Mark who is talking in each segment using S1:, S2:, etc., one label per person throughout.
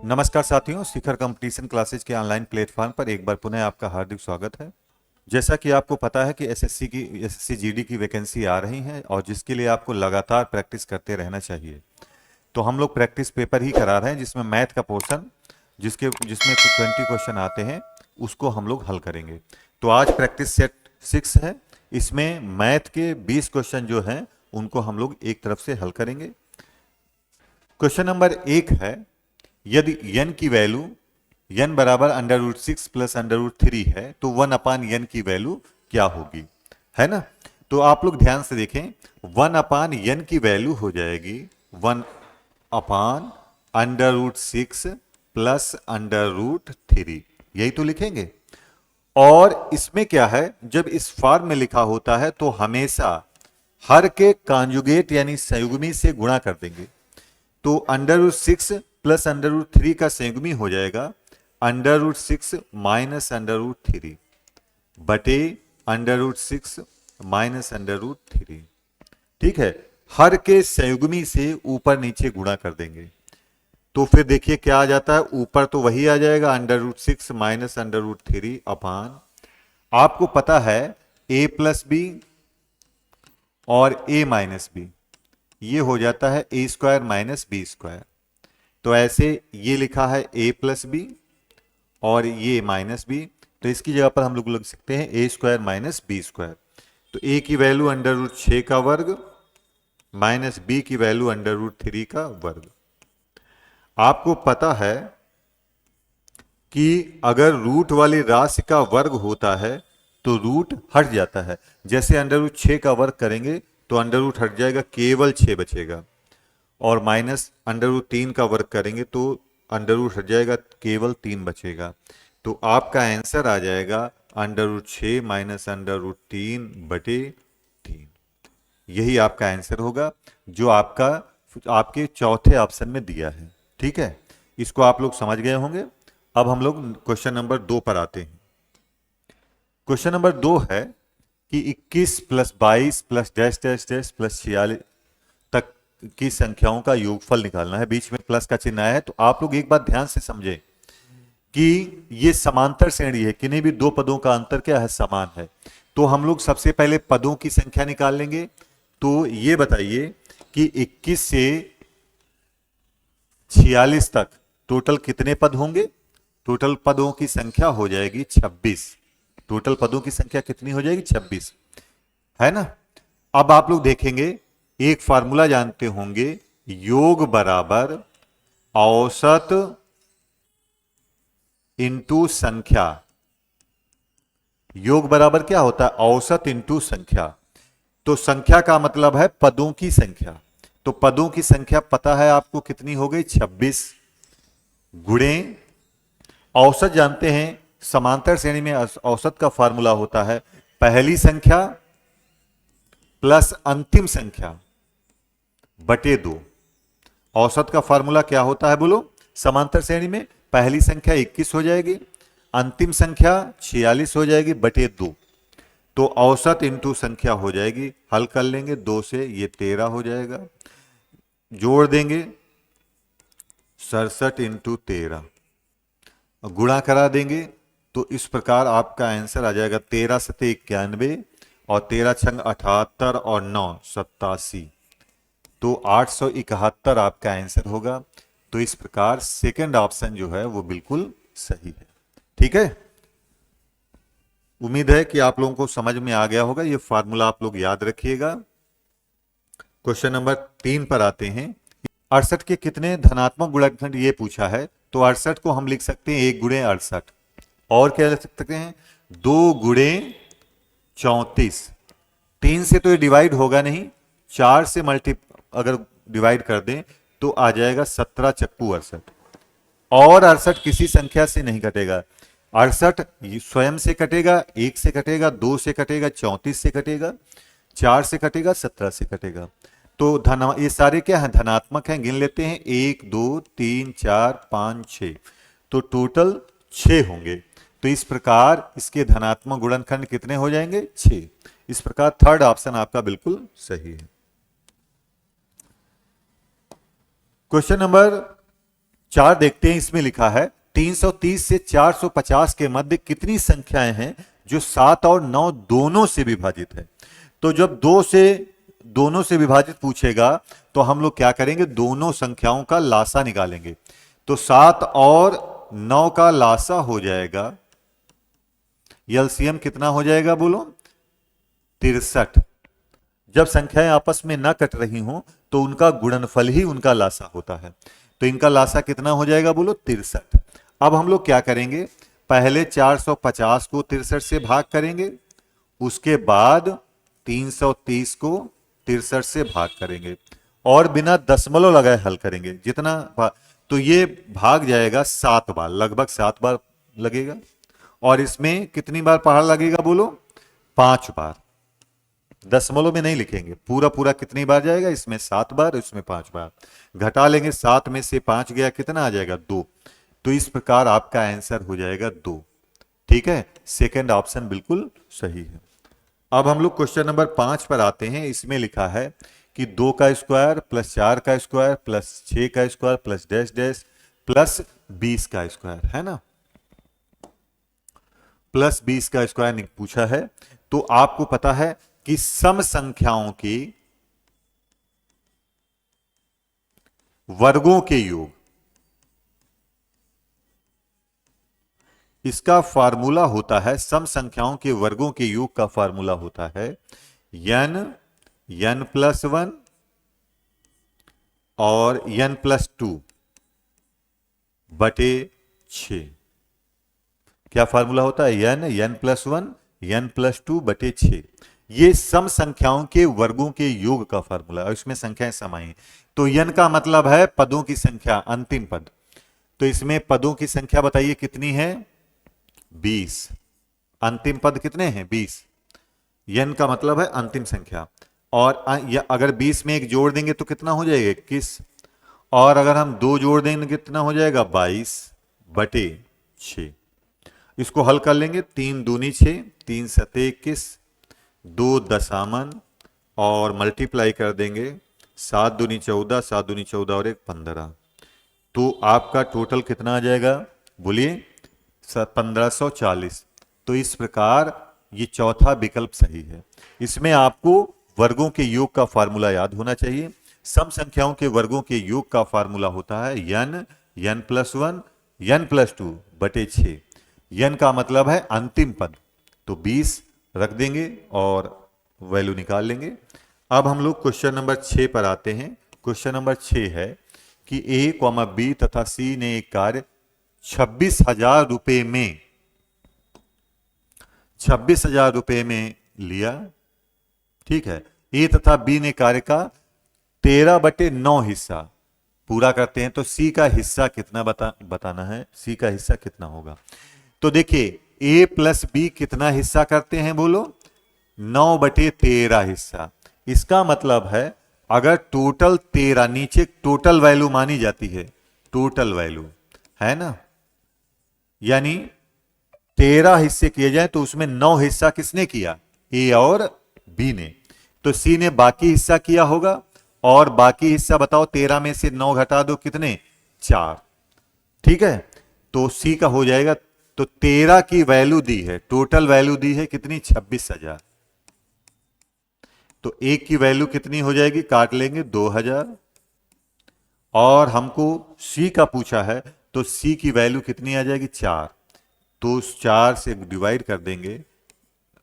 S1: नमस्कार साथियों, शिखर competition classes के ऑनलाइन प्लेटफॉर्म पर एक बार पुनः आपका हार्दिक स्वागत है। जैसा कि आपको पता है कि एसएससी जीडी की वैकेंसी आ रही है और जिसके लिए आपको लगातार प्रैक्टिस करते रहना चाहिए। तो हम लोग प्रैक्टिस पेपर ही करा रहे हैं जिसमें मैथ का पोर्शन जिसमें 20 क्वेश्चन आते हैं उसको हम लोग हल करेंगे। तो आज प्रैक्टिस सेट 6 है। इसमें मैथ के 20 क्वेश्चन जो हैं उनको हम लोग एक तरफ से हल करेंगे। क्वेश्चन नंबर 1 है, यदि n की वैल्यू n बराबर √6 प्लस √3 है तो 1/n की वैल्यू क्या होगी, है ना। तो आप लोग ध्यान से देखें, 1/n की वैल्यू हो जाएगी 1/√6 प्लस √3, यही तो लिखेंगे। और इसमें क्या है, जब इस फॉर्म में लिखा होता है तो हमेशा हर के कॉन्जुगेट यानी संयुग्मी से गुणा कर देंगे। तो √6 प्लस √3 का संयुग्मी हो जाएगा √6 माइनस √3 बटे √6 माइनस √3। ठीक है, हर के संयुग्मी से ऊपर नीचे गुणा कर देंगे। तो फिर देखिए क्या आ जाता है, ऊपर तो वही आ जाएगा √6 माइनस √3 अपान, आपको पता है a प्लस बी और a माइनस बी, ये हो जाता है a square minus B square. तो ऐसे ये लिखा है a प्लस बी और ये माइनस बी, तो इसकी जगह पर हम लोग लिख सकते हैं a square minus B square. तो a की वैल्यू √6 का वर्ग माइनस b की वैल्यू √3 का वर्ग। आपको पता है कि अगर रूट वाली राशि का वर्ग होता है तो रूट हट जाता है। जैसे √6 का वर्ग करेंगे तो अंडर रूट हट जाएगा, केवल 6 बचेगा। और माइनस √3 का वर्ग करेंगे तो अंडर रूट हट जाएगा, केवल 3 बचेगा। तो आपका आंसर आ जाएगा √6 माइनस √3 बटे 3। यही आपका आंसर होगा जो आपका आपके चौथे ऑप्शन में दिया है। ठीक है, इसको आप लोग समझ गए होंगे। अब हम लोग क्वेश्चन नंबर 2 पर आते हैं। क्वेश्चन नंबर 2 है कि 21 plus 22 plus dash dash dash plus 46 तक की संख्याओं का योगफल निकालना है। बीच में प्लस का चिन्ह आया है, तो आप लोग एक बात ध्यान से समझें कि ये समांतर श्रेणी है, किन्हीं भी दो पदों का अंतर क्या है, समान है। तो हम लोग सबसे पहले पदों की संख्या निकाल लेंगे। तो ये बताइए कि 21 से 46 तक टोटल कितने पद होंगे। टोटल पदों की संख्या हो जाएगी 26। टोटल पदों की संख्या कितनी हो जाएगी, 26, है ना। अब आप लोग देखेंगे, एक फार्मूला जानते होंगे, योग बराबर औसत इंटू संख्या। योग बराबर क्या होता है, औसत इंटू संख्या। तो संख्या का मतलब है पदों की संख्या। तो पदों की संख्या पता है आपको कितनी हो गई, 26 गुणे औसत जानते हैं, समांतर श्रेणी में औसत का फार्मूला होता है पहली संख्या प्लस अंतिम संख्या बटे 2। औसत का फार्मूला क्या होता है बोलो, समांतर श्रेणी में पहली संख्या 21 हो जाएगी, अंतिम संख्या 46 हो जाएगी बटे 2। तो औसत इंटू संख्या हो जाएगी, हल कर लेंगे 2 से, ये 13 हो जाएगा। जोड़ देंगे 67 इंटू 13, गुणा करा देंगे तो इस प्रकार आपका आंसर आ जाएगा 13 सते 91 और 13 छंग 78 और 9 87। तो 871 आपका आंसर होगा। तो इस प्रकार सेकंड ऑप्शन जो है वो बिल्कुल सही है। ठीक है, उम्मीद है कि आप लोगों को समझ में आ गया होगा। ये फार्मूला आप लोग याद रखिएगा। क्वेश्चन नंबर 3 पर आते हैं। 68 के कितने धनात्मक गुणनखंड ये पूछा है। तो 68 को हम लिख सकते हैं 1 गुणे 68, और क्या लिख सकते हैं 2 गुणे 34। 3 से तो ये डिवाइड होगा नहीं, 4 से अगर डिवाइड कर दें तो आ जाएगा 17 चक्कू 68। और 68 किसी संख्या से नहीं कटेगा। 68 स्वयं से कटेगा, 1 से कटेगा, 2 से कटेगा, 34 से कटेगा, 4 से कटेगा, 17 से कटेगा। तो धन ये सारे क्या हैं, धनात्मक हैं। गिन लेते हैं 1 2 3 4 5 6, तो टोटल 6 होंगे। तो इस प्रकार इसके धनात्मक गुणनखंड कितने हो जाएंगे, 6। इस प्रकार थर्ड ऑप्शन आपका बिल्कुल सही है। क्वेश्चन नंबर चार देखते हैं, इसमें लिखा है 330 से 450 के मध्य कितनी संख्याएं हैं जो 7 और 9 दोनों से विभाजित है। तो जब दोनों से विभाजित पूछेगा तो हम लोग क्या करेंगे, दोनों संख्याओं का लासा निकालेंगे। तो 7 और 9 का लासा हो जाएगा, एलसीएम कितना हो जाएगा बोलो, 63। जब संख्याएं आपस में ना कट रही हों तो उनका गुणनफल ही उनका लासा होता है। तो इनका लासा कितना हो जाएगा बोलो, 63। अब हम लोग क्या करेंगे, पहले 450 को 63 से भाग करेंगे, उसके बाद 330 को 63 से भाग करेंगे और बिना दशमलव लगाए हल करेंगे। तो ये भाग जाएगा 7 बार, लगभग 7 बार लगेगा। और इसमें कितनी बार पहाड़ लगेगा बोलो, 5 बार। दशमलव में नहीं लिखेंगे, पूरा पूरा कितनी बार जाएगा, इसमें 7 बार, इसमें 5 बार। घटा लेंगे, 7 में से 5 गया, कितना आ जाएगा, 2। तो इस प्रकार आपका आंसर हो जाएगा 2। ठीक है, सेकंड ऑप्शन बिल्कुल सही है। अब हम लोग क्वेश्चन नंबर 5 पर आते हैं। इसमें लिखा है कि 2 का स्क्वायर प्लस 4 का स्क्वायर प्लस 6 का square plus dash dash plus 20 का स्क्वायर, है ना, प्लस 20 का स्क्वायर पूछा है। तो आपको पता है कि सम संख्याओं के वर्गों के योग, इसका फार्मूला होता है, सम संख्याओं के वर्गों के योग का फार्मूला होता है n+1 और n+2 बटे 6। क्या फार्मूला होता है, n+1 n+2 बटे 6। ये सम संख्याओं के वर्गों के योग का फार्मूला है और इसमें संख्याएं समाई। तो n का मतलब है पदों की संख्या, अंतिम पद। तो इसमें पदों की संख्या बताइए कितनी है, 20। अंतिम पद कितने हैं, 20। n का मतलब है अंतिम संख्या। और अगर 20 में एक जोड़ देंगे तो कितना हो जाएगा, 21। और अगर हम 2 जोड़ देंगे कितना हो जाएगा, 22 बटे 6। इसको हल कर लेंगे, 3 दूनी 6, 3 सते 21, 2 दशामन और मल्टीप्लाई कर देंगे, 7 दूनी 14, 7 दूनी 14 और 1 15। तो आपका टोटल कितना आ जाएगा बोलिए, 1540। तो इस प्रकार ये चौथा विकल्प सही है। इसमें आपको वर्गों के योग का फार्मूला याद होना चाहिए। सम संख्याओं के वर्गों के योग का फार्मूला होता है n+1 n+2 बटे 6। n का मतलब है अंतिम पद, तो 20 रख देंगे और वैल्यू निकाल लेंगे। अब हम लोग क्वेश्चन नंबर 6 पर आते हैं। क्वेश्चन नंबर 6 है कि a, b तथा c ने एक कार्य 26,000 रुपए में 26,000 रुपए में लिया। ठीक है, ए तथा बी ने कार्य का 13/9 हिस्सा पूरा करते हैं। तो सी का हिस्सा कितना बताना है, सी का हिस्सा कितना होगा। तो देखिए ए प्लस बी कितना हिस्सा करते हैं बोलो, 9/13 हिस्सा। इसका मतलब है अगर टोटल 13, नीचे टोटल वैल्यू मानी जाती है, टोटल वैल्यू है ना, यानी 13 हिस्से किए जाए तो उसमें 9 हिस्सा किसने किया, ए और बी ने। तो सी ने बाकी हिस्सा किया होगा और बाकी हिस्सा बताओ, 13 में से 9 घटा दो, कितने, 4। ठीक है, तो सी का हो जाएगा। तो 13 की वैल्यू दी है, टोटल वैल्यू दी है कितनी, 26,000। तो एक की वैल्यू कितनी हो जाएगी, काट लेंगे 2,000। और हमको सी का पूछा है तो सी की वैल्यू कितनी आ जाएगी, 4। तो उस 4 से डिवाइड कर देंगे,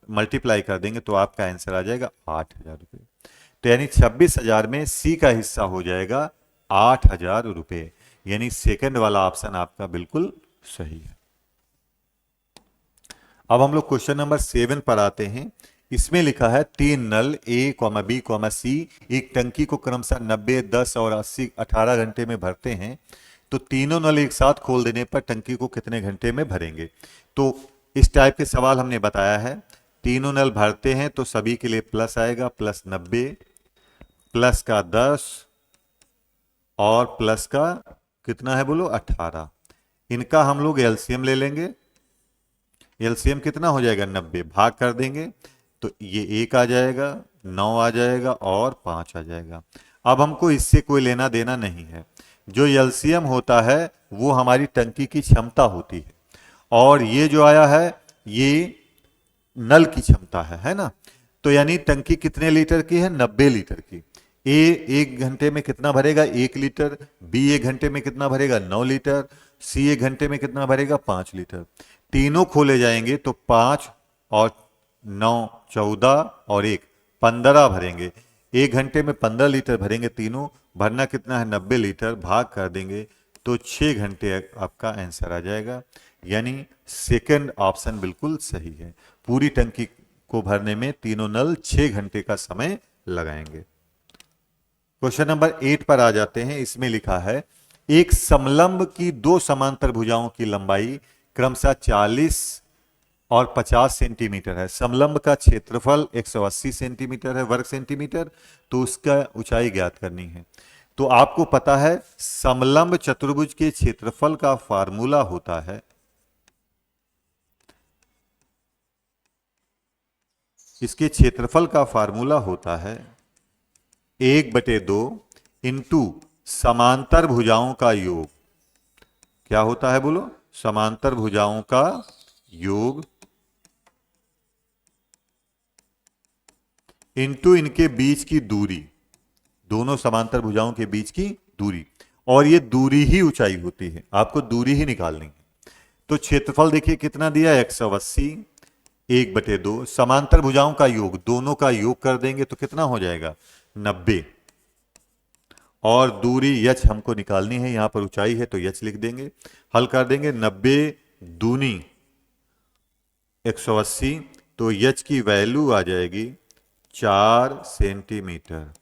S1: मल्टीप्लाई कर देंगे तो आपका आंसर आ जाएगा 8,000 रुपए। तो यानी 26,000 में सी का हिस्सा हो जाएगा 8,000 रुपए। यानी सेकंड वाला ऑप्शन आपका बिल्कुल सही है। अब हम लोग क्वेश्चन नंबर 7 पर आते हैं। इसमें लिखा है 3 नल ए, बी, सी एक टंकी को क्रमशः 90, 10 और 80 18 घंटे में भरते हैं। तो तीनों नल एक साथ खोल देने पर टंकी को कितने घंटे में भरेंगे। तो इस टाइप के सवाल हमने बताया है। तीनों नल भरते हैं तो सभी के लिए प्लस आएगा, प्लस 90, प्लस का 10 और प्लस का कितना है बोलो, 18। इनका हम लोग एलसीएम ले लेंगे। एलसीएम कितना हो जाएगा, 90, भाग कर देंगे तो ये 1 आ जाएगा, 9 आ जाएगा और 5 आ जाएगा। अब हमको इससे कोई लेना देना नहीं है, जो एलसीएम होता है वो हमारी टंकी की क्षमता होती है, और ये जो आया है ये नल की क्षमता है ना। तो यानी टंकी कितने लीटर की है? 90 लीटर की। ए एक घंटे में कितना भरेगा? 1 लीटर। बी एक घंटे में कितना भरेगा? 9 लीटर। सी एक घंटे में कितना भरेगा? 5 लीटर। तीनों खोले जाएंगे तो 5 और 9 14 और 1 15 भरेंगे। 1 घंटे में 15 लीटर भरेंगे तीनों। भरना कितना है? 90 लीटर। भाग कर देंगे तो 6 घंटे आपका आंसर आ जाएगा। यानी सेकंड ऑप्शन बिल्कुल सही है। पूरी टंकी को भरने में तीनों नल 6 घंटे का समय लगाएंगे। क्वेश्चन नंबर 8 पर आ जाते हैं। इसमें लिखा है एक समलंब की दो समांतर भुजाओं की लंबाई क्रमशः 40 और 50 सेंटीमीटर है। समलंब का क्षेत्रफल 180 सेंटीमीटर है, वर्ग सेंटीमीटर। तो उसका ऊंचाई ज्ञात करनी है। तो आपको पता है समलंब चतुर्भुज के क्षेत्रफल का फार्मूला होता है, इसके क्षेत्रफल का फार्मूला होता है 1/2 इंटू समांतर भुजाओं का योग। क्या होता है बोलो? समांतर भुजाओं का योग इंटू इनके बीच की दूरी, दोनों समांतर भुजाओं के बीच की दूरी, और ये दूरी ही ऊंचाई होती है, आपको दूरी ही निकालनी है। तो क्षेत्रफल देखिए कितना दिया है? 180। 1/2 समांतर भुजाओं का योग, दोनों का योग कर देंगे तो कितना हो जाएगा? 90। और दूरी यच हमको निकालनी है, यहां पर ऊंचाई है तो यच लिख देंगे। हल कर देंगे 90 दूनी 180, तो यच की वैल्यू आ जाएगी 4 सेंटीमीटर।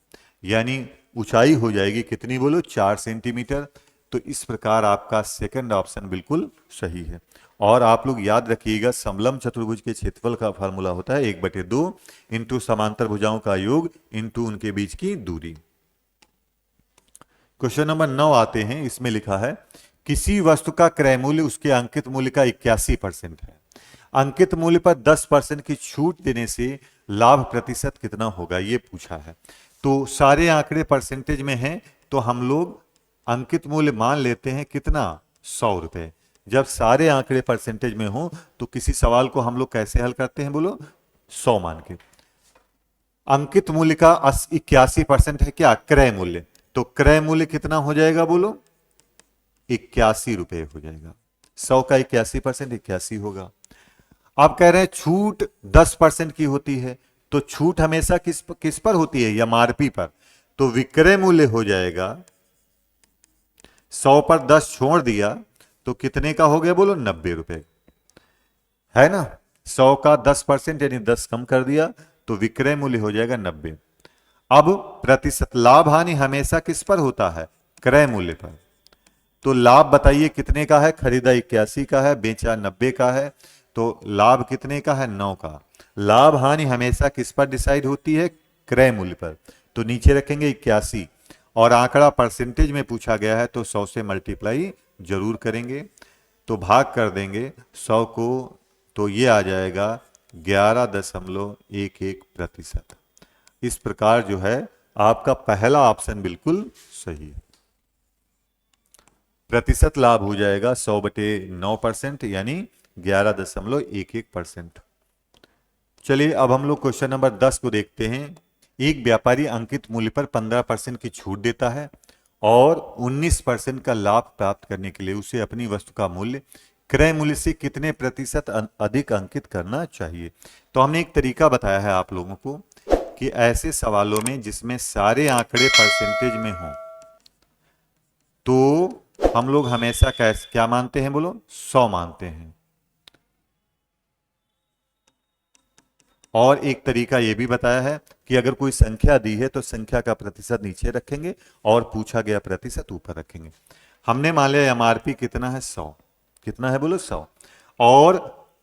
S1: यानी ऊंचाई हो जाएगी कितनी बोलो? 4 सेंटीमीटर। तो इस प्रकार आपका सेकंड ऑप्शन बिल्कुल सही है। और आप लोग याद रखिएगा समलंब चतुर्भुज के क्षेत्रफल का फार्मूला होता है 1/2 इंटू समांतर भुजाओं का योग इंटू उनके बीच की दूरी। क्वेश्चन नंबर 9 आते हैं। इसमें लिखा है किसी वस्तु का क्रय मूल्य उसके अंकित मूल्य का 81% है। अंकित मूल्य पर 10% की छूट देने से लाभ प्रतिशत कितना होगा, ये पूछा है। तो सारे आंकड़े परसेंटेज में हैं, तो हम लोग अंकित मूल्य मान लेते हैं कितना? 100 रुपए। जब सारे आंकड़े परसेंटेज में हो तो किसी सवाल को हम लोग कैसे हल करते हैं बोलो? 100 मान के। अंकित मूल्य का 81% है क्या? क्रय मूल्य। तो क्रय मूल्य कितना हो जाएगा बोलो? 81 रुपए हो जाएगा। 100 का 81% 81 होगा। आप कह रहे हैं छूट 10% की होती है, तो छूट हमेशा किस पर होती है? एमआरपी पर। तो विक्रय मूल्य हो जाएगा 100 पर 10 छोड़ दिया तो कितने का हो गया बोलो? 90 रुपए, है ना। 100 का 10% यानी 10 कम कर दिया तो विक्रय मूल्य हो जाएगा 90। अब प्रतिशत लाभ हानि हमेशा किस पर होता है? क्रय मूल्य पर। तो लाभ बताइए कितने का है? खरीदा 81 का है, बेचा 90 का है, तो लाभ कितने का है? 9 का। लाभ हानि हमेशा किस पर डिसाइड होती है? क्रय मूल्य पर। तो नीचे रखेंगे 81, और आंकड़ा परसेंटेज में पूछा गया है तो 100 से मल्टीप्लाई जरूर करेंगे। तो भाग कर देंगे 100 को, तो ये आ जाएगा 11.11%। इस प्रकार जो है आपका पहला ऑप्शन बिल्कुल सही है। प्रतिशत लाभ हो जाएगा 100/9%, यानी 11.11%। चलिए अब हम लोग क्वेश्चन नंबर 10 को देखते हैं। एक व्यापारी अंकित मूल्य पर 15% की छूट देता है और 19% का लाभ प्राप्त करने के लिए उसे अपनी वस्तु का मूल्य क्रय मूल्य से कितने प्रतिशत अधिक अंकित करना चाहिए। तो हमने एक तरीका बताया है आप लोगों को कि ऐसे सवालों में जिसमें सारे आंकड़े परसेंटेज में हों तो हम लोग हमेशा क्या मानते हैं बोलो? 100 मानते हैं। और एक तरीका यह भी बताया है कि अगर कोई संख्या दी है तो संख्या का प्रतिशत नीचे रखेंगे और पूछा गया प्रतिशत ऊपर रखेंगे। हमने मान लिया एमआरपी कितना है? 100। कितना है बोलो? 100। और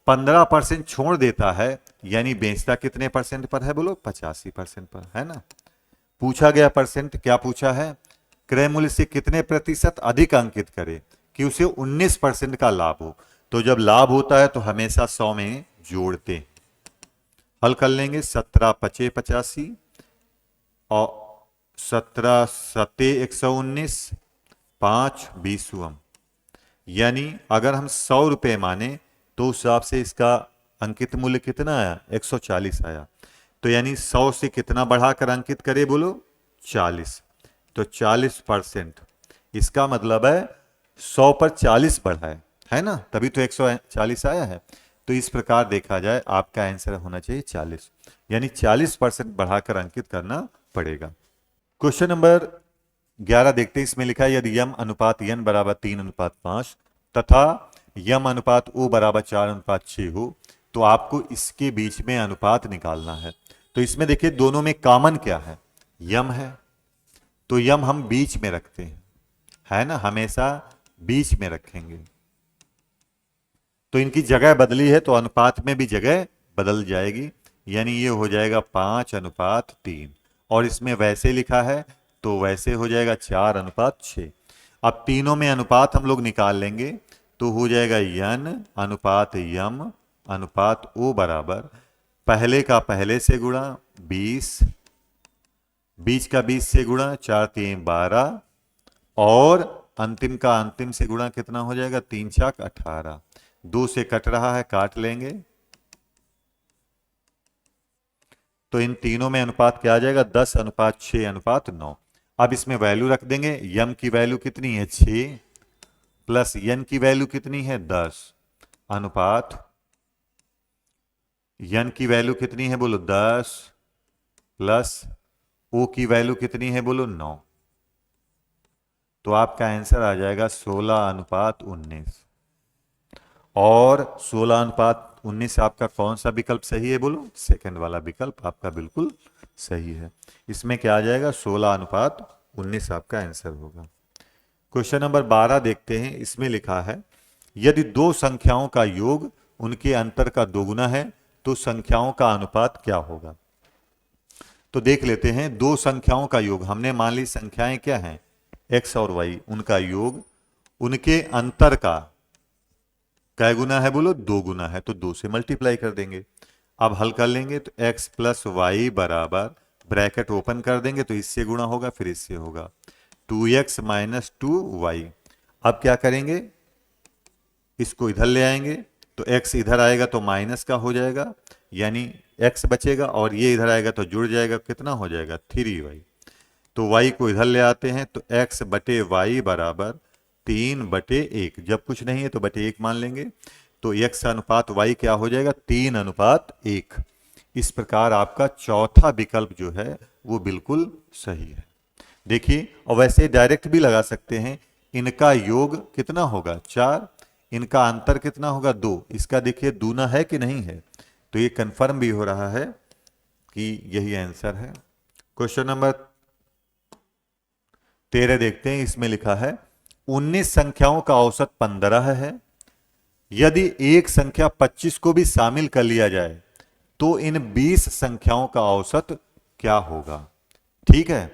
S1: 15% छोड़ देता है, यानी बेचता कितने परसेंट पर है बोलो? 85% पर, है ना। पूछा गया परसेंट क्या पूछा है? क्रय मूल्य से कितने प्रतिशत अधिक अंकित करे कि उसे 19% का लाभ हो। तो जब लाभ होता है तो हमेशा 100 में जोड़ते हैं। हल कर लेंगे 17 पचे 85 और 17 सते 119 5/20, यानी अगर हम 100 रुपये माने तो उस हिसाब से इसका अंकित मूल्य कितना आया, 140 आया। तो यानी 100 से कितना बढ़ाकर अंकित करे बोलो, 40। तो 40%, इसका मतलब है 100 पर 40 बढ़ा है ना, तभी तो 140 आया है। तो इस प्रकार देखा जाए आपका आंसर होना चाहिए 40, यानी 40% बढ़ाकर अंकित करना पड़ेगा। क्वेश्चन नंबर 11 देखते हैं। इसमें लिखा है यदि यम अनुपात n बराबर 3:5 तथा यम अनुपात o बराबर 4:6 हो तो आपको इसके बीच में अनुपात निकालना है। तो इसमें देखिए दोनों में कॉमन क्या है, यम है, तो यम हम बीच में रखते हैं, है ना, हमेशा बीच में रखेंगे। तो इनकी जगह बदली है तो अनुपात में भी जगह बदल जाएगी, यानी ये हो जाएगा 5:3, और इसमें वैसे लिखा है तो वैसे हो जाएगा 4:6। अब तीनों में अनुपात हम लोग निकाल लेंगे तो हो जाएगा n अनुपात यम अनुपात o बराबर पहले का पहले से गुणा 20, बीच का 20 से गुणा 4×3 12, और अंतिम का अंतिम से गुणा कितना हो जाएगा, 3×4 18। 2 से कट रहा है, काट लेंगे, तो इन तीनों में अनुपात क्या आ जाएगा, 10:6:9। अब इसमें वैल्यू रख देंगे, यम की वैल्यू कितनी है 6 प्लस यन की वैल्यू कितनी है 10 अनुपात यन की वैल्यू कितनी है बोलो 10 प्लस ओ की वैल्यू कितनी है बोलो 9। तो आपका आंसर आ जाएगा 16:19। और 16:19 आपका कौन सा विकल्प सही है बोलो, सेकंड वाला विकल्प आपका बिल्कुल सही है। इसमें क्या आ जाएगा 16:19 आपका आंसर होगा। क्वेश्चन नंबर 12 देखते हैं। इसमें लिखा है यदि दो संख्याओं का योग उनके अंतर का दोगुना है तो संख्याओं का अनुपात क्या होगा। तो देख लेते हैं, दो संख्याओं का योग, हमने मान ली संख्याएं क्या हैं x और y, उनका योग उनके अंतर का कै गुना है बोलो, 2 गुना है, तो 2 से मल्टीप्लाई कर देंगे। अब हल कर लेंगे तो x प्लस वाई बराबर ब्रैकेट ओपन कर देंगे तो इससे गुणा होगा फिर इससे होगा 2x माइनस 2y। अब क्या करेंगे, इसको इधर ले आएंगे तो x इधर आएगा तो माइनस का हो जाएगा, यानी x बचेगा, और ये इधर आएगा तो जुड़ जाएगा, कितना हो जाएगा 3y। तो y को इधर ले आते हैं तो x बटे वाई बराबर 3/1, जब कुछ नहीं है तो बटे 1 मान लेंगे, तो x अनुपात y क्या हो जाएगा 3:1। इस प्रकार आपका चौथा विकल्प जो है वो बिल्कुल सही है। देखिए, और वैसे डायरेक्ट भी लगा सकते हैं, इनका योग कितना होगा 4, इनका अंतर कितना होगा 2, इसका देखिए दूना है कि नहीं है, तो ये कंफर्म भी हो रहा है कि यही आंसर है। क्वेश्चन नंबर 13 देखते हैं। इसमें लिखा है 19 संख्याओं का औसत 15 है, यदि एक संख्या 25 को भी शामिल कर लिया जाए तो इन 20 संख्याओं का औसत क्या होगा। ठीक है,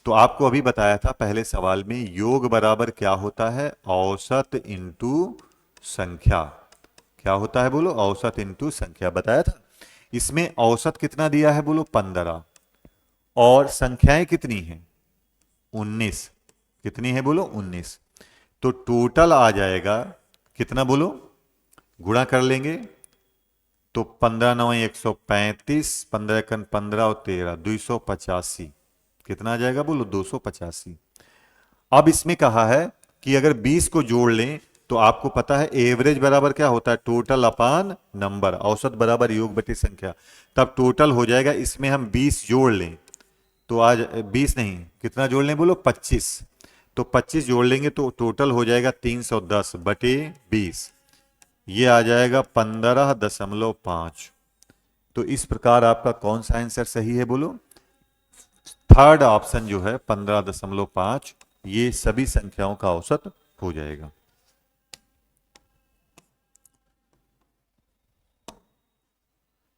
S1: तो आपको अभी बताया था पहले सवाल में, योग बराबर क्या होता है, औसत इंटू संख्या। क्या होता है बोलो, औसत इंटू संख्या बताया था। इसमें औसत कितना दिया है बोलो 15, और संख्याएं कितनी हैं 19, कितनी है बोलो 19, तो टोटल आ जाएगा कितना बोलो, गुणा कर लेंगे तो 15×9 135, 15×1 15 और 13 285, कितना आ जाएगा बोलो 285। अब इसमें कहा है कि अगर 20 को जोड़ लें तो आपको पता है एवरेज बराबर क्या होता है, टोटल अपान नंबर, औसत बराबर योग बटे संख्या, तब टोटल हो जाएगा। इसमें हम 20 जोड़ लें तो आज 20 नहीं, कितना जोड़ लें बोलो 25, तो 25 जोड़ लेंगे तो टोटल हो जाएगा 310 बटे 20, ये आ जाएगा 15.5। तो इस प्रकार आपका कौन सा आंसर सही है बोलो, थर्ड ऑप्शन जो है 15.5, ये सभी संख्याओं का औसत हो जाएगा।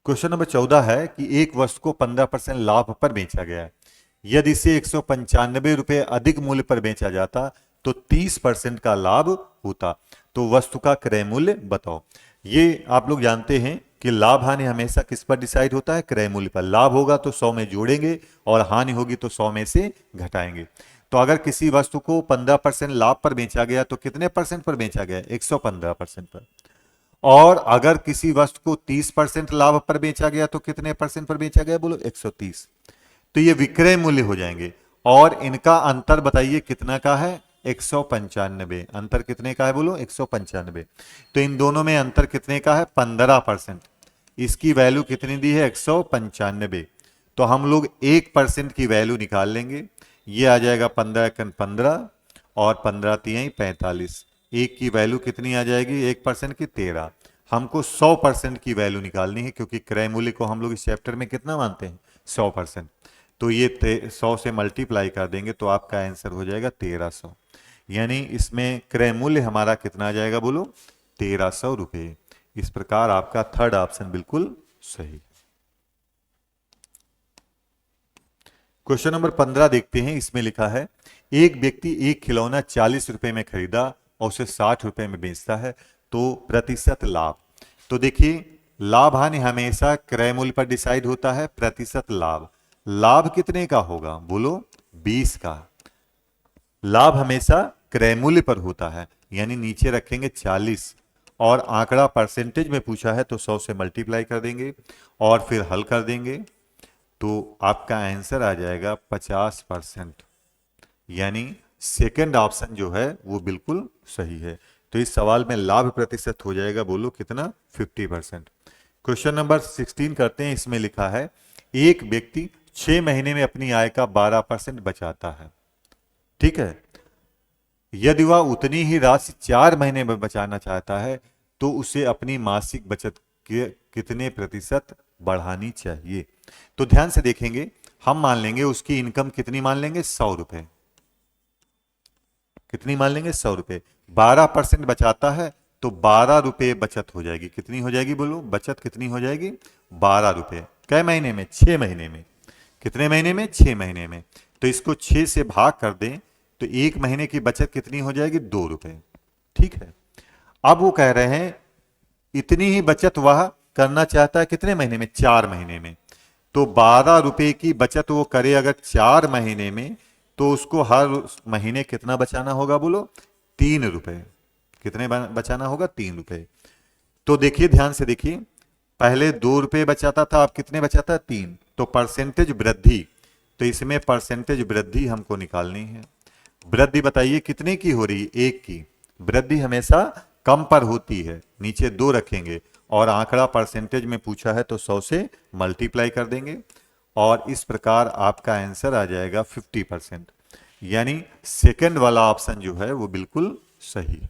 S1: क्वेश्चन नंबर 14 है कि एक वस्तु को 15% लाभ पर बेचा गया है, यदि इसे 195 रुपए अधिक मूल्य पर बेचा जाता तो 30% का लाभ होता, तो वस्तु का क्रय मूल्य बताओ। ये आप लोग जानते हैं कि लाभ हानि हमेशा किस पर डिसाइड होता है, क्रय मूल्य पर। लाभ होगा तो 100 में जोड़ेंगे और हानि होगी तो 100 में से घटाएंगे। तो अगर किसी वस्तु को 15% लाभ पर बेचा गया तो कितने परसेंट पर बेचा गया? 115% पर। और अगर किसी वस्तु को 30% लाभ पर बेचा गया तो कितने परसेंट पर बेचा गया? बोलो 130। तो ये विक्रय मूल्य हो जाएंगे और इनका अंतर बताइए कितना का है? 195। अंतर कितने का है? बोलो 195। तो इन दोनों में अंतर कितने का है? 15%। इसकी वैल्यू कितनी दी है? 195। तो हम लोग 1% की वैल्यू निकाल लेंगे। ये आ जाएगा 15 और 15 45। एक की वैल्यू कितनी आ जाएगी 1% की? 13। हमको 100% की वैल्यू निकालनी है क्योंकि क्रय मूल्य को हम लोग इस चैप्टर में कितना मानते हैं? 100%। तो ये 100 से मल्टीप्लाई कर देंगे तो आपका आंसर हो जाएगा 1300। यानी इसमें क्रय मूल्य हमारा कितना आ जाएगा? बोलो 1300 रुपये। इस प्रकार आपका थर्ड ऑप्शन बिल्कुल सही। क्वेश्चन नंबर 15 देखते हैं। इसमें लिखा है एक व्यक्ति एक खिलौना 40 रुपए में खरीदा और उसे 60 रुपए में बेचता है तो प्रतिशत लाभ। तो देखिए लाभ हानि हमेशा क्रय मूल्य पर डिसाइड होता है। प्रतिशत लाभ, लाभ कितने का होगा? बोलो 20 का। लाभ हमेशा क्रय मूल्य पर होता है यानी नीचे रखेंगे 40 और आंकड़ा परसेंटेज में पूछा है तो 100 से मल्टीप्लाई कर देंगे और फिर हल कर देंगे तो आपका आंसर आ जाएगा 50%। यानी सेकंड ऑप्शन जो है वो बिल्कुल सही है। तो इस सवाल में लाभ प्रतिशत हो जाएगा बोलो कितना? 50%। क्वेश्चन नंबर 16 करते हैं। इसमें लिखा है एक व्यक्ति 6 महीने में अपनी आय का 12% बचाता है। ठीक है, यदि वह उतनी ही राशि 4 महीने में बचाना चाहता है तो उसे अपनी मासिक बचत के कितने प्रतिशत बढ़ानी चाहिए? तो ध्यान से देखेंगे, हम मान लेंगे उसकी इनकम कितनी मान लेंगे? 100 रुपए। कितनी मान लेंगे? 100 रुपए। 12% बचाता है तो 12 रुपए बचत हो जाएगी। कितनी हो जाएगी? बोलो बचत कितनी हो जाएगी? 12 रुपए। कै महीने में? 6 महीने में। कितने महीने में? 6 महीने में। तो इसको 6 से भाग कर दें तो एक महीने की बचत कितनी हो जाएगी? 2 रुपए। ठीक है, अब वो कह रहे हैं इतनी ही बचत वह करना चाहता है कितने महीने में? 4 महीने में। तो 12 रुपए की बचत वो करे अगर 4 महीने में तो उसको हर महीने कितना बचाना होगा? बोलो 3 रुपए। कितने बचाना होगा? 3 रुपए। तो देखिए ध्यान से देखिए, पहले 2 रुपए बचाता था, अब कितने बचाता है? 3। तो परसेंटेज वृद्धि, तो इसमें परसेंटेज वृद्धि हमको निकालनी है। वृद्धि बताइए कितने की हो रही है? 1 की। वृद्धि हमेशा कम पर होती है, नीचे 2 रखेंगे और आंकड़ा परसेंटेज में पूछा है तो 100 से मल्टीप्लाई कर देंगे और इस प्रकार आपका आंसर आ जाएगा 50%। यानी सेकंड वाला ऑप्शन जो है वो बिल्कुल सही है।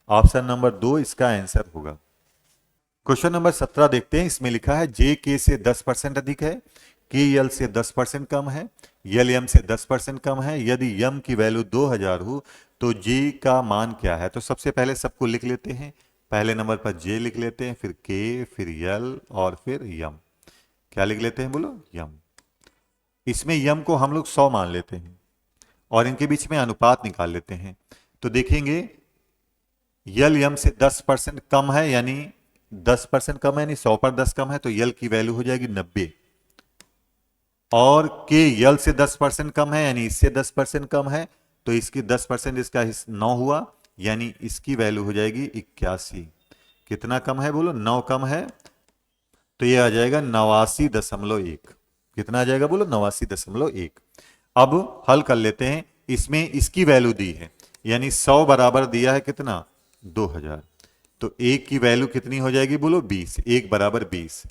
S1: ऑप्शन नंबर 2 इसका आंसर होगा। क्वेश्चन नंबर 17 देखते हैं। इसमें लिखा है जे के से 10% अधिक है, के यल से 10% कम है, यल एम से 10% कम है। यदि यम की वैल्यू 2000 हो तो जे का मान क्या है? तो सबसे पहले सबको लिख लेते हैं। पहले नंबर पर जे लिख लेते हैं, फिर के, फिर यल और फिर यम। क्या लिख लेते हैं? बोलो यम। इसमें यम को हम लोग 100 मान लेते हैं और इनके बीच में अनुपात निकाल लेते हैं। तो देखेंगे यल यम से 10% कम है यानी 10% कम है यानी 100 पर 10 कम है तो यल की वैल्यू हो जाएगी 90। और के यल से 10% कम है यानी इससे 10% कम है तो इसकी 10% इसका 9 हुआ यानी इसकी वैल्यू हो जाएगी 81। कितना कम है? बोलो 9 कम है तो ये आ जाएगा 89.1। कितना आ जाएगा? बोलो 89.1। अब हल कर लेते हैं। इसमें इसकी वैल्यू दी है यानी 100 बराबर दिया है कितना? 2000। तो एक की वैल्यू कितनी हो जाएगी? बोलो 20। एक बराबर 20।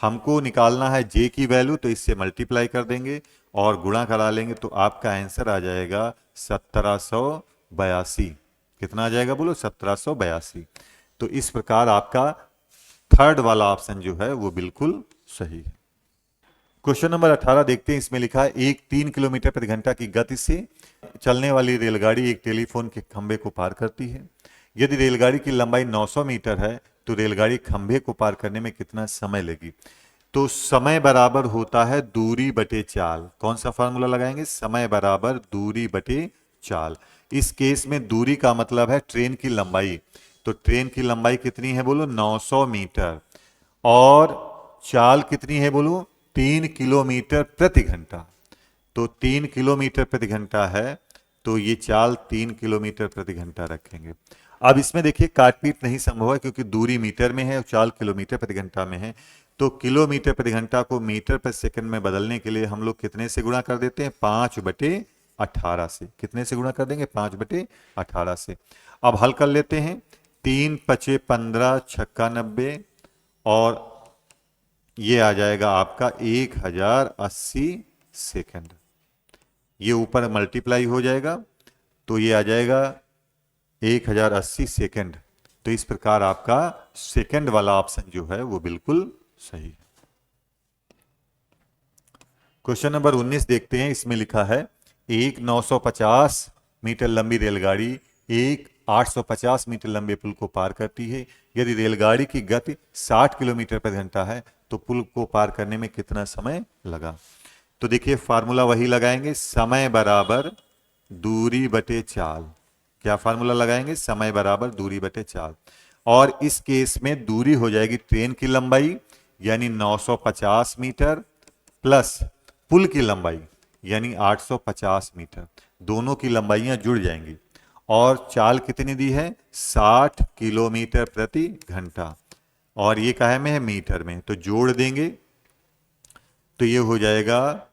S1: हमको निकालना है जे की वैल्यू तो इससे मल्टीप्लाई कर देंगे और गुणा करा लेंगे तो आपका आंसर आ जाएगा 1782। कितना आ जाएगा? बोलो 1782। तो इस प्रकार आपका थर्ड वाला ऑप्शन जो है वो बिल्कुल सही है। क्वेश्चन नंबर 18 देखते हैं। इसमें लिखा है एक 3 किलोमीटर प्रति घंटा की गति से चलने वाली रेलगाड़ी एक टेलीफोन के खंभे को पार करती है। यदि रेलगाड़ी की लंबाई 900 मीटर है तो रेलगाड़ी खंभे को पार करने में कितना समय लगी? तो समय बराबर होता है दूरी बटे चाल। कौन सा फॉर्मूला लगाएंगे? समय बराबर दूरी बटे चाल। इस केस में दूरी का मतलब है ट्रेन की लंबाई। तो ट्रेन की लंबाई कितनी है? बोलो 900 मीटर। और चाल कितनी है? बोलो 3 किलोमीटर प्रति घंटा। तो 3 किलोमीटर प्रति घंटा है तो ये चाल 3 किलोमीटर प्रति घंटा रखेंगे। अब इसमें देखिए काटपीट नहीं संभव है क्योंकि दूरी मीटर में है और चाल किलोमीटर प्रति घंटा में है। तो किलोमीटर प्रति घंटा को मीटर प्रति सेकंड में बदलने के लिए हम लोग कितने से गुणा कर देते हैं? 5/18 से। कितने से गुणा कर देंगे? 5/18 से। अब हल कर लेते हैं। 3 पचे 15 छक्का 90 और ये आ जाएगा आपका 1080 सेकंड। ये ऊपर मल्टीप्लाई हो जाएगा तो ये आ जाएगा 1080 सेकंड। तो इस प्रकार आपका सेकंड वाला ऑप्शन जो है वो बिल्कुल सही है। क्वेश्चन नंबर 19 देखते हैं। इसमें लिखा है एक 950 मीटर लंबी रेलगाड़ी एक 850 मीटर लंबे पुल को पार करती है। यदि रेलगाड़ी की गति 60 किलोमीटर प्रति घंटा है तो पुल को पार करने में कितना समय लगा? तो देखिए फार्मूला वही लगाएंगे, समय बराबर दूरी बटे चाल। क्या फार्मूला लगाएंगे? समय बराबर दूरी बटे चाल। और इस केस में दूरी हो जाएगी ट्रेन की लंबाई यानी 950 मीटर प्लस पुल की लंबाई यानी 850 मीटर। दोनों की लंबाइयां जुड़ जाएंगी। और चाल कितनी दी है? 60 किलोमीटर प्रति घंटा। और ये काहे में है? मीटर में। तो जोड़ देंगे तो ये हो जाएगा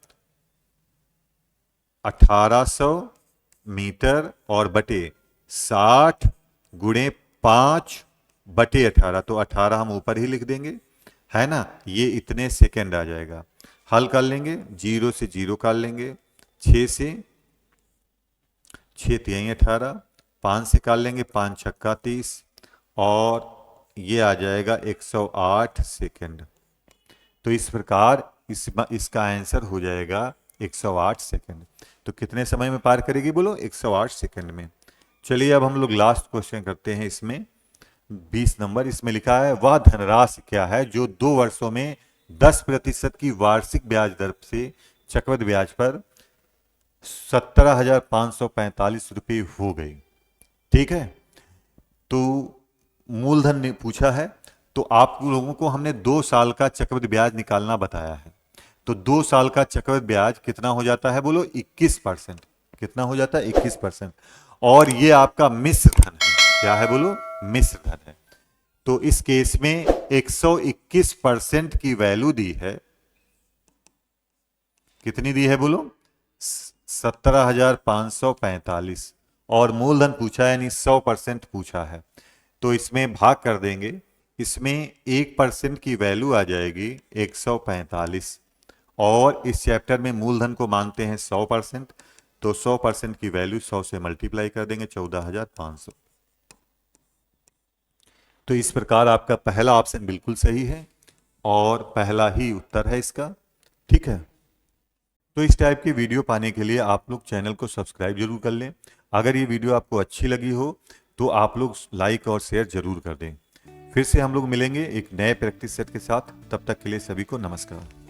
S1: 1800 मीटर और बटे 60 गुणे 5/18। तो 18 हम ऊपर ही लिख देंगे, है ना। ये इतने सेकंड आ जाएगा। हल कर लेंगे, 0 से 0 काट लेंगे, 6 से 6 3 18, 5 से काट लेंगे, 5 छक्का 30 और ये आ जाएगा 108 सेकंड। तो इस प्रकार इसका आंसर हो जाएगा 108 सेकंड। तो कितने समय में पार करेगी बोलो? 108 सेकंड में। चलिए अब हम लोग लास्ट क्वेश्चन करते हैं। इसमें 20 नंबर। इसमें लिखा है वह धनराशि क्या है जो 2 वर्षों में 10% की वार्षिक ब्याज दर से चक्रवृद्धि ब्याज पर 17,545 रुपये हो गई। ठीक है, तो मूलधन ने पूछा है तो आप लोगों को हमने 2 साल का चक्रवृद्धि ब्याज निकालना बताया है। तो 2 साल का चक्रवृद्धि ब्याज कितना हो जाता है बोलो? 21%। कितना हो जाता है? 21%। और ये आपका मिश्र धन है। क्या है बोलो? मिश्र धन है। तो इस केस में 121% की वैल्यू दी है। कितनी दी है बोलो? 17,545। और मूलधन पूछा है यानी 100% पूछा है। तो इसमें भाग कर देंगे। इसमें 1% की वैल्यू आ जाएगी 145 और इस चैप्टर में मूलधन को मानते हैं 100%। तो 100% की वैल्यू 100 से मल्टीप्लाई कर देंगे 14,500। तो इस प्रकार आपका पहला ऑप्शन बिल्कुल सही है और पहला ही उत्तर है इसका। ठीक है, तो इस टाइप की वीडियो पाने के लिए आप लोग चैनल को सब्सक्राइब जरूर कर लें। अगर ये वीडियो आपको अच्छी लगी हो तो आप लोग लाइक और शेयर जरूर कर दें। फिर से हम लोग मिलेंगे एक नए प्रैक्टिस सेट के साथ। तब तक के लिए सभी को नमस्कार।